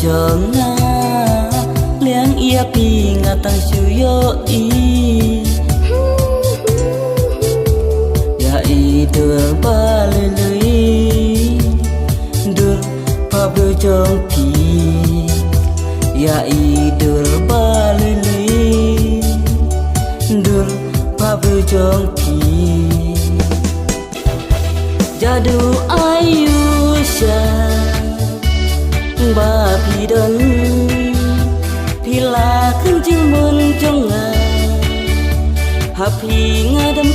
chong na liang ia pi ngatang suyo i ya i dur ba lui dur pa bu chong pi ya i dur ba lui dur pa bu chong pi jadu ayusha ba pi don pi la khung chim mun trong nga ha pi nga dam